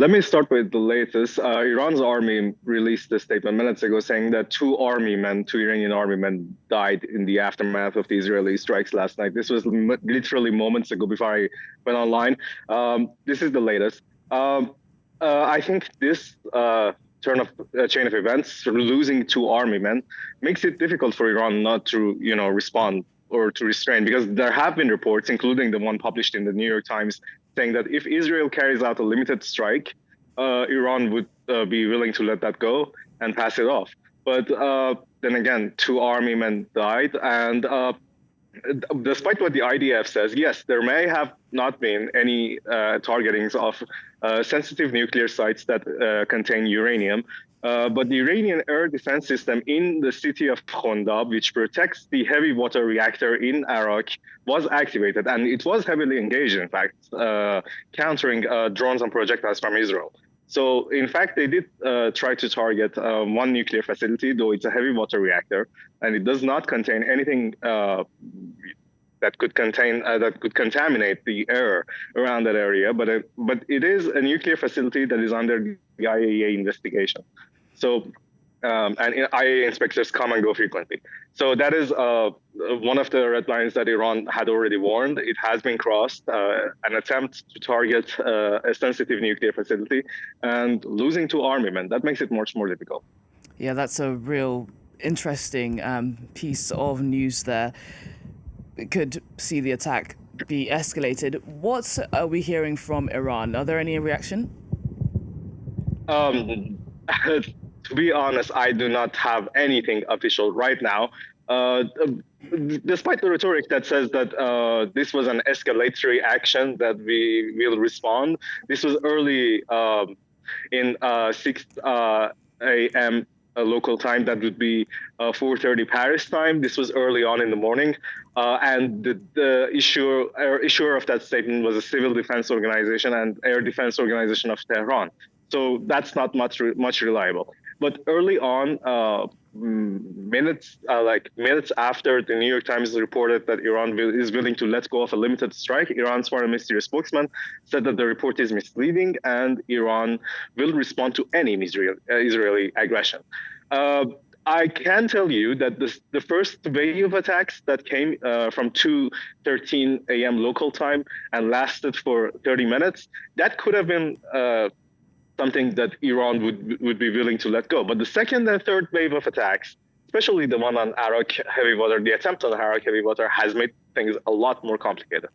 Let me start with the latest. Iran's army released a statement minutes ago saying that two Iranian army men died in the aftermath of the Israeli strikes last night. This was literally moments ago before I went online. This is the latest. Um, I think this turn of chain of events, losing two army men, makes it difficult for Iran not to, respond or to restrain, because there have been reports, including the one published in the New York Times, saying that if Israel carries out a limited strike, Iran would be willing to let that go and pass it off. But then again, two army men died, and despite what the IDF says, yes, there may have not been any targetings of sensitive nuclear sites that contain uranium. But the Iranian air defense system in the city of Khondab, which protects the heavy water reactor in Arak, was activated, and it was heavily engaged, in fact, countering drones and projectiles from Israel. So, in fact, they did try to target one nuclear facility, though it's a heavy water reactor, and it does not contain anything that could contaminate the air around that area. But it is a nuclear facility that is under the IAEA investigation. So and IAEA inspectors come and go frequently. So that is one of the red lines that Iran had already warned. It has been crossed, an attempt to target a sensitive nuclear facility, and losing two army men, that makes it much more difficult. Yeah, that's a real interesting piece of news there. It could see the attack be escalated. What are we hearing from Iran? Are there any reaction? Um, to be honest, I do not have anything official right now. Despite the rhetoric that says that this was an escalatory action that we will respond, this was early in 6 a.m. Local time. That would be 4:30 Paris time. This was early on in the morning, and the issuer of that statement was a civil defense organization and air defense organization of Tehran. So that's not much reliable. But early on, minutes after the New York Times reported that Iran is willing to let go of a limited strike, Iran's foreign ministry spokesman said that the report is misleading and Iran will respond to any Israeli aggression. Uh, I can tell you that the first wave of attacks that came from 2:13 a.m. local time and lasted for 30 minutes, that could have been something that Iran would be willing to let go. But the second and third wave of attacks, especially the one on Arak heavy water, the attempt on Arak heavy water, has made things a lot more complicated.